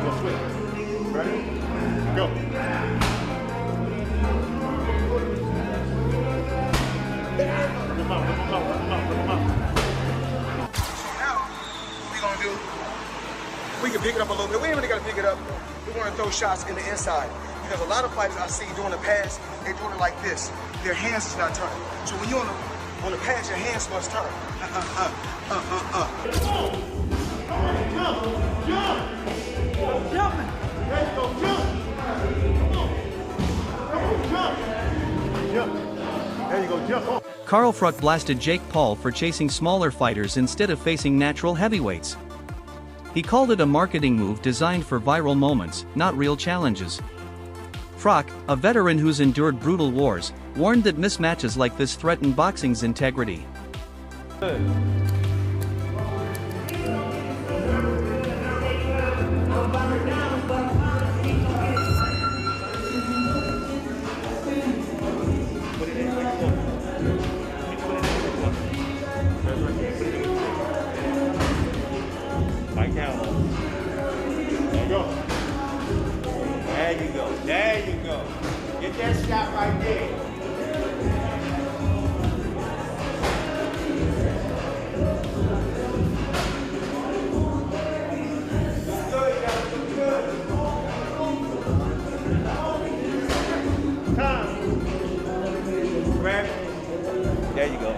Go switch. Ready? Go. We can pick it up a little bit. We ain't really got to pick it up. We want to throw shots in the inside. Because a lot of fighters I see doing the pass, they're doing it like this. Their hands is not turning. So when you're on the pass, your hands must turn. Jump! There you go, jump! Jump! There you go, jump! Carl Fruck blasted Jake Paul for chasing smaller fighters instead of facing natural heavyweights. He called it a marketing move designed for viral moments, not real challenges. Fruck, a veteran who's endured brutal wars, warned that mismatches like this threaten boxing's integrity. There you go. Get that shot right there. There you go.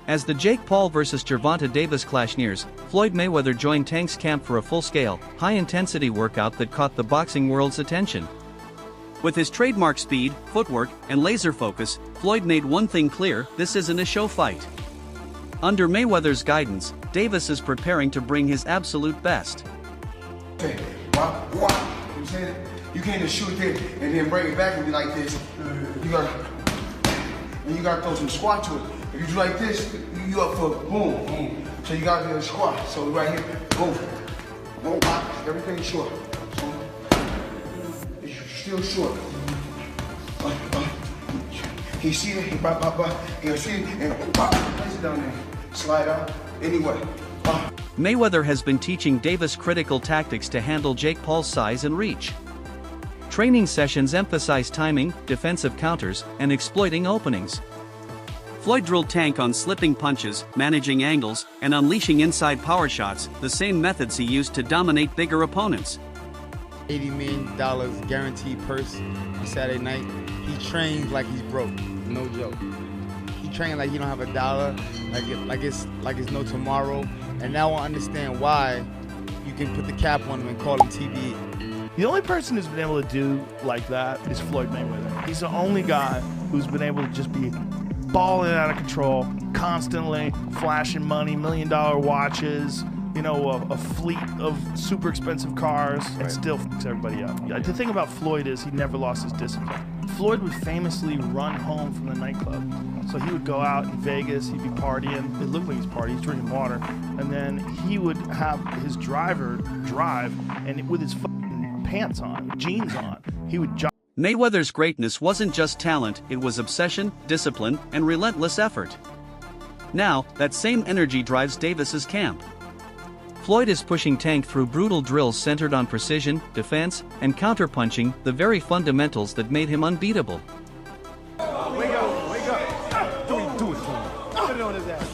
As the Jake Paul vs. Gervonta Davis clash nears, Floyd Mayweather joined Tank's camp for a full-scale, high-intensity workout that caught the boxing world's attention. With his trademark speed, footwork, and laser focus, Floyd made one thing clear: this isn't a show fight. Under Mayweather's guidance, Davis is preparing to bring his absolute best. Okay, you said it. You can't just shoot it and then bring it back and be like this. You gotta throw some squat to it. If you do like this, you up for boom, boom. So you gotta do a squat. So right here, boom, boom, everything's short. So you're still short. He see it, he'll see it, and place it down there. Slide out, anyway. Mayweather has been teaching Davis critical tactics to handle Jake Paul's size and reach. Training sessions emphasize timing, defensive counters, and exploiting openings. Floyd drilled Tank on slipping punches, managing angles, and unleashing inside power shots, the same methods he used to dominate bigger opponents. $80 million guaranteed purse on Saturday night. He trains like he's broke, no joke. He trains like he don't have a dollar, like it's no tomorrow. And now I understand why you can put the cap on him and call him TBE. The only person who's been able to do like that is Floyd Mayweather. He's the only guy who's been able to just be balling out of control, constantly flashing money, $1 million watches, you know, a fleet of super expensive cars, and still fucks everybody up. The thing about Floyd is he never lost his discipline. Floyd would famously run home from the nightclub. So he would go out in Vegas, he'd be partying, it looked like he's partying, he's drinking water, and then he would have his driver drive, and with his fucking pants on, jeans on, he would jog. Mayweather's greatness wasn't just talent, it was obsession, discipline, and relentless effort. Now, that same energy drives Davis's camp. Floyd is pushing Tank through brutal drills centered on precision, defense, and counterpunching, the very fundamentals that made him unbeatable. Wake up. Do it to him. Put it on his ass.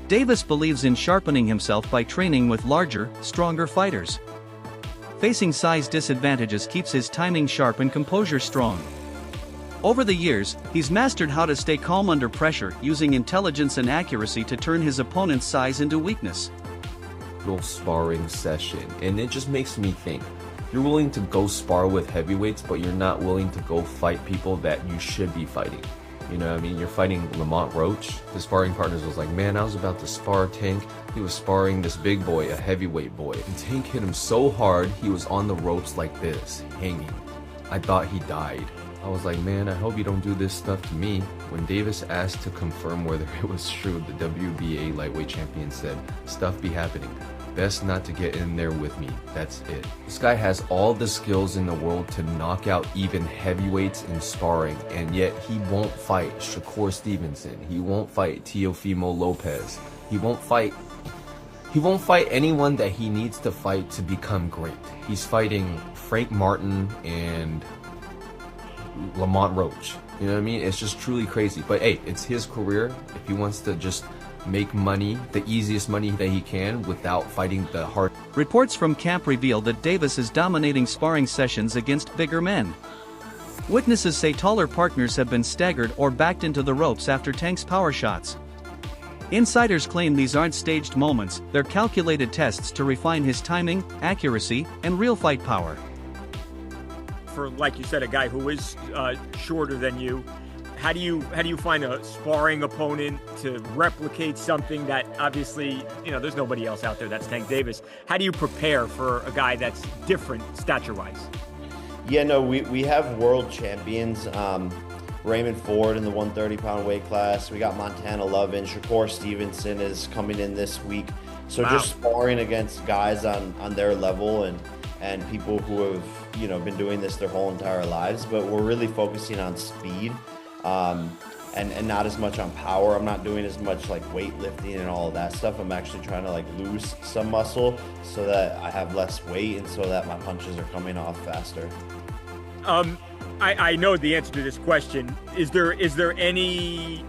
Davis believes in sharpening himself by training with larger, stronger fighters. Facing size disadvantages keeps his timing sharp and composure strong. Over the years, he's mastered how to stay calm under pressure, using intelligence and accuracy to turn his opponent's size into weakness. Little sparring session, and it just makes me think. You're willing to go spar with heavyweights, but you're not willing to go fight people that you should be fighting. You know what I mean? You're fighting Lamont Roach. The sparring partners was like, man, I was about to spar Tank. He was sparring this big boy, a heavyweight boy. And Tank hit him so hard, he was on the ropes like this, hanging. I thought he died. I was like, man, I hope you don't do this stuff to me. When Davis asked to confirm whether it was true, the WBA lightweight champion said, stuff be happening. Best not to get in there with me. That's it. This guy has all the skills in the world to knock out even heavyweights in sparring, and yet he won't fight Shakur Stevenson. He won't fight Teofimo Lopez. He won't fight anyone that he needs to fight to become great. He's fighting Frank Martin and Lamont Roach. You know what I mean? It's just truly crazy. But hey, it's his career. If he wants to just make money, the easiest money that he can without fighting the hard. Reports from camp reveal that Davis is dominating sparring sessions against bigger men. Witnesses say taller partners have been staggered or backed into the ropes after Tank's power shots. Insiders claim these aren't staged moments, they're calculated tests to refine his timing, accuracy, and real fight power. For, like you said, a guy who is shorter than you, how do you find a sparring opponent to replicate something that obviously, there's nobody else out there that's Tank Davis? How do you prepare for a guy that's different stature-wise? Yeah, no, we have world champions. Raymond Ford in the 130-pound weight class. We got Montana Lovin. Shakur Stevenson is coming in this week. So wow. Just sparring against guys on their level and people who have been doing this their whole entire lives. But we're really focusing on speed and not as much on power. I'm not doing as much like weightlifting and all of that stuff. I'm actually trying to lose some muscle so that I have less weight and so that my punches are coming off faster. I know the answer to this question. Is there any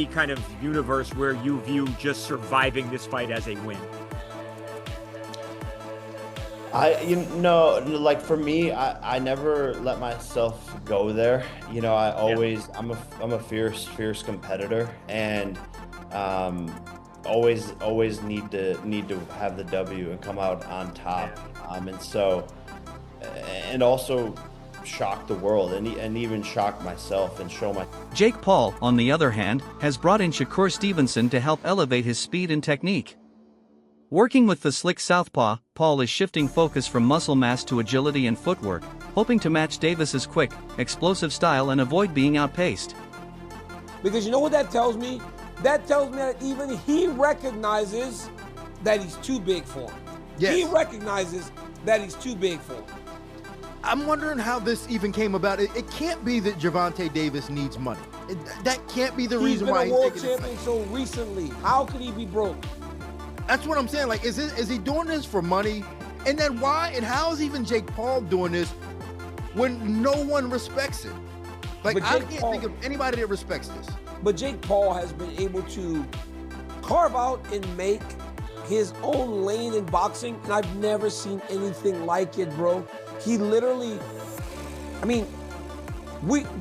kind of universe where you view just surviving this fight as a win? For me, I never let myself go there. I'm a fierce competitor, and always need to have the W and come out on top. And also shock the world and even shock myself and show my. Jake Paul, on the other hand, has brought in Shakur Stevenson to help elevate his speed and technique. Working with the slick southpaw, Paul is shifting focus from muscle mass to agility and footwork, hoping to match Davis's quick, explosive style and avoid being outpaced. Because you know what that tells me? That tells me that even he recognizes that he's too big for him. Yes. He recognizes that he's too big for him. I'm wondering how this even came about. It can't be that Gervonta Davis needs money. That can't be the reason why he's been a world champion so recently. How could he be broke? That's what I'm saying. Is he doing this for money? And then why and how is even Jake Paul doing this when no one respects it? I can't think of anybody that respects this. But Jake Paul has been able to carve out and make his own lane in boxing, and I've never seen anything like it, bro. He literally, we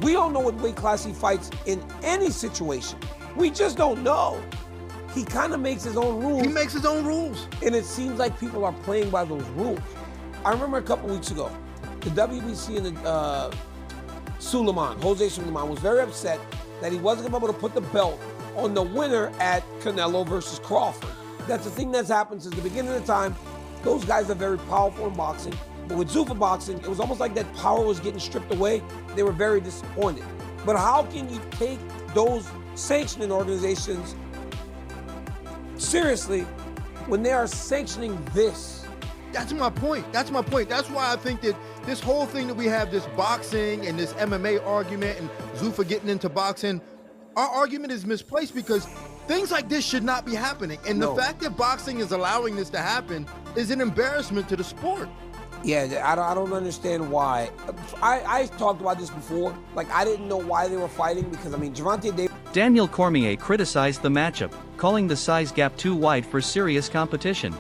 don't know what weight class he fights in any situation. We just don't know. He kind of makes his own rules. He makes his own rules. And it seems like people are playing by those rules. I remember a couple weeks ago, the WBC and the Jose Sulaiman was very upset that he wasn't able to put the belt on the winner at Canelo versus Crawford. That's the thing that's happened since the beginning of the time. Those guys are very powerful in boxing. But with Zuffa boxing, it was almost like that power was getting stripped away. They were very disappointed. But how can you take those sanctioning organizations seriously when they are sanctioning this? That's my point. That's why I think that this whole thing that we have, this boxing and this MMA argument and Zuffa getting into boxing, our argument is misplaced because things like this should not be happening. And the fact that boxing is allowing this to happen is an embarrassment to the sport. Yeah, I don't understand why. I talked about this before. I didn't know why they were fighting because, Gervonta Davis. Daniel Cormier criticized the matchup, calling the size gap too wide for serious competition.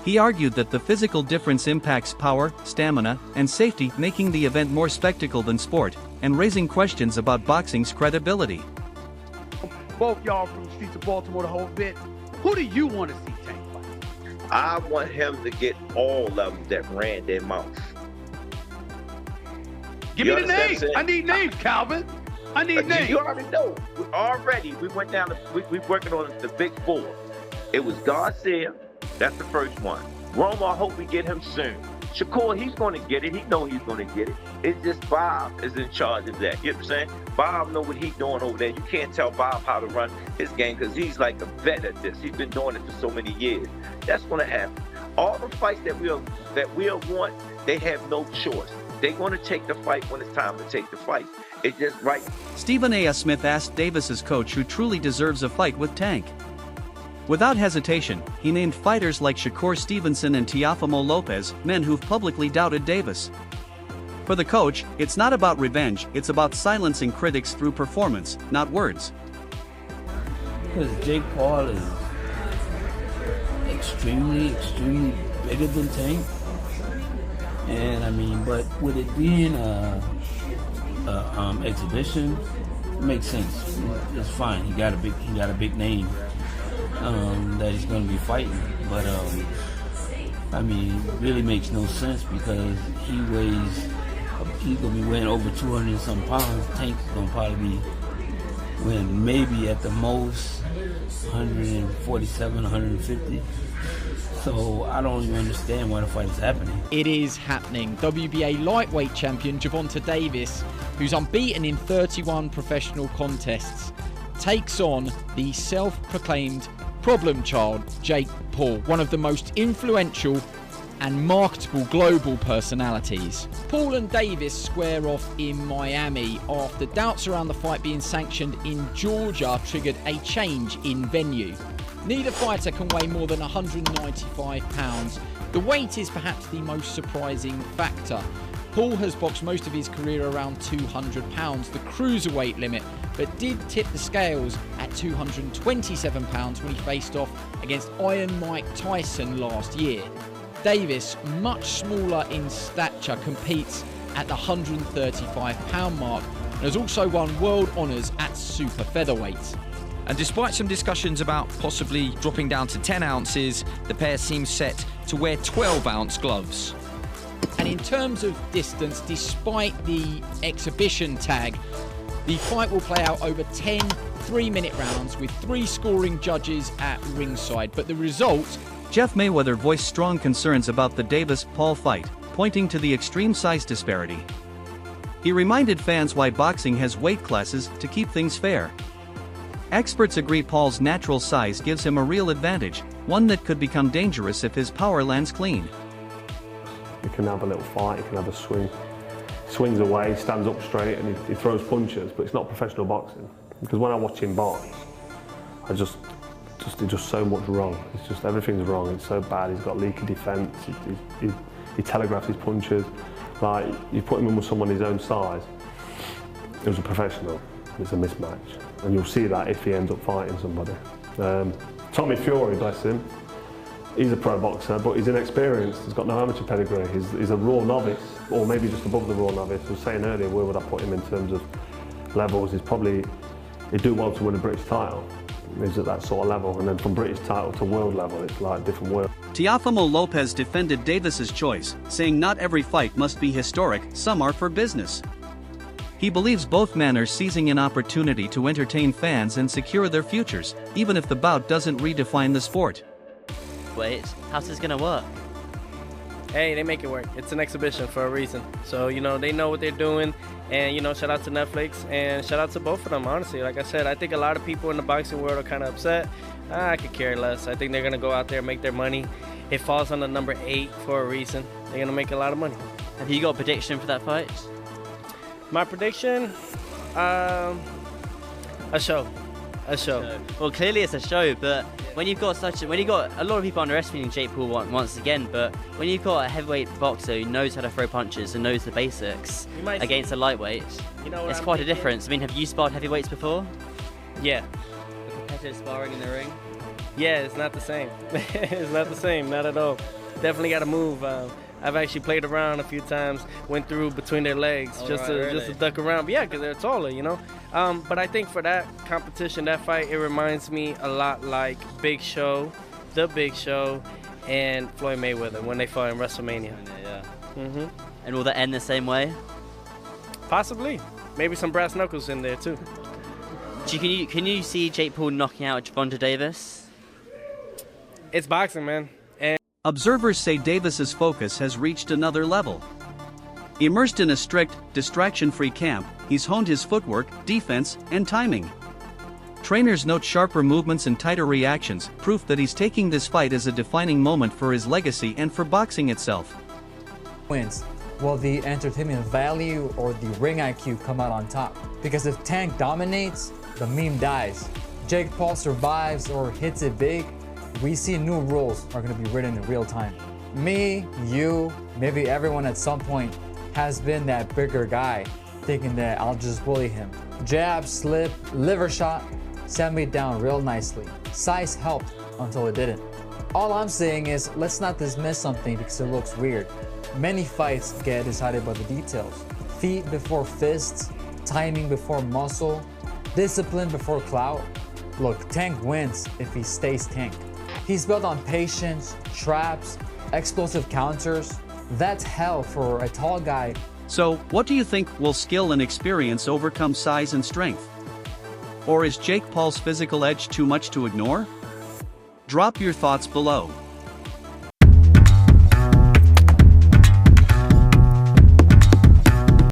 He argued that the physical difference impacts power, stamina, and safety, making the event more spectacle than sport, and raising questions about boxing's credibility. Both y'all from the streets of Baltimore the whole bit. Who do you want to see Tank fight? I want him to get all of them that ran their mouth. Give me the names. I need names, Calvin. I need names. You already know. We went down. We working on the big four. It was Garcia. That's the first one. Roma, I hope we get him soon. Shakur, he's going to get it. He know he's going to get it. It's just Bob is in charge of that. You know what I'm saying? Bob know what he's doing over there. You can't tell Bob how to run his game because he's like a vet at this. He's been doing it for so many years. That's going to happen. All the fights that we'll want, they have no choice. They're going to take the fight when it's time to take the fight. It's just right. Stephen A. Smith asked Davis's coach who truly deserves a fight with Tank. Without hesitation, he named fighters like Shakur Stevenson and Teofimo Lopez, men who've publicly doubted Davis. For the coach, it's not about revenge, it's about silencing critics through performance, not words. Because Jake Paul is extremely bigger than Tank. And I mean, but with it being exhibition, it makes sense. It's fine. He got a big name that he's going to be fighting. But I mean, it really makes no sense because he's going to be weighing over 200 and some pounds. Tank's going to probably be weighing maybe at the most 147, 150. So I don't even understand why the fight is happening. It is happening. WBA lightweight champion Gervonta Davis, who's unbeaten in 31 professional contests, takes on the self-proclaimed problem child Jake Paul, one of the most influential and marketable global personalities. Paul and Davis square off in Miami after doubts around the fight being sanctioned in Georgia triggered a change in venue. Neither fighter can weigh more than 195 pounds. The weight is perhaps the most surprising factor. Paul has boxed most of his career around 200 pounds, the cruiserweight limit, but did tip the scales at 227 pounds when he faced off against Iron Mike Tyson last year. Davis, much smaller in stature, competes at the 135 pound mark and has also won world honours at super featherweight. And despite some discussions about possibly dropping down to 10 ounces, the pair seem set to wear 12-ounce gloves. And in terms of distance, despite the exhibition tag, the fight will play out over 10 3-minute rounds with 3 scoring judges at ringside. But the result... Jeff Mayweather voiced strong concerns about the Davis-Paul fight, pointing to the extreme size disparity. He reminded fans why boxing has weight classes to keep things fair. Experts agree Paul's natural size gives him a real advantage, one that could become dangerous if his power lands clean. He can have a little fight, he can have a swing. He swings away, stands up straight and he throws punches, but it's not professional boxing. Because when I watch him box, it's just so much wrong. It's just everything's wrong, it's so bad. He's got leaky defence, he telegraphs his punches. Like, you put him in with someone his own size, it was a professional, it's a mismatch. And you'll see that if he ends up fighting somebody. Tommy Fury, bless him, he's a pro boxer, but he's inexperienced. He's got no amateur pedigree. He's a raw novice, or maybe just above the raw novice. I was saying earlier, where would I put him in terms of levels? He'd do well to win a British title. He's at that sort of level, and then from British title to world level, it's like a different world. Teofimo Lopez defended Davis's choice, saying not every fight must be historic, some are for business. He believes both men are seizing an opportunity to entertain fans and secure their futures, even if the bout doesn't redefine the sport. Wait, how's this gonna work? Hey, they make it work. It's an exhibition for a reason. So, you know, they know what they're doing. And, you know, shout out to Netflix and shout out to both of them, honestly. Like I said, I think a lot of people in the boxing world are kind of upset. I could care less. I think they're going to go out there and make their money. It falls on the number 8 for a reason. They're going to make a lot of money. Have you got a prediction for that fight? My prediction? A show. Well, clearly it's a show, but when you've got a lot of people underestimating Jake Paul once again, but when you've got a heavyweight boxer who knows how to throw punches and knows the basics against a lightweight, it's quite a difference. I mean, have you sparred heavyweights before? Yeah. Competitive sparring in the ring? Yeah, it's not the same. It's not the same, not at all. Definitely got to move. I've actually played around a few times, went through between their legs just to duck around. But yeah, because they're taller, you know. But I think for that competition, that fight, it reminds me a lot like Big Show, The Big Show, and Floyd Mayweather when they fought in WrestleMania. Yeah. Mm-hmm. And will that end the same way? Possibly. Maybe some brass knuckles in there too. Can you see Jake Paul knocking out Gervonta Davis? It's boxing, man. Observers say Davis's focus has reached another level. Immersed in a strict, distraction-free camp, he's honed his footwork, defense, and timing. Trainers note sharper movements and tighter reactions, proof that he's taking this fight as a defining moment for his legacy and for boxing itself. Wins. Will the entertainment value or the ring IQ come out on top? Because if Tank dominates, the meme dies. Jake Paul survives or hits it big, we see new rules are going to be written in real time. Me, you, maybe everyone at some point has been that bigger guy, thinking that I'll just bully him. Jab, slip, liver shot, sat me down real nicely. Size helped until it didn't. All I'm saying is, let's not dismiss something because it looks weird. Many fights get decided by the details. Feet before fists, timing before muscle, discipline before clout. Look, Tank wins if he stays Tank. He's built on patience, traps, explosive counters. That's hell for a tall guy. So, what do you think? Will skill and experience overcome size and strength? Or is Jake Paul's physical edge too much to ignore? Drop your thoughts below.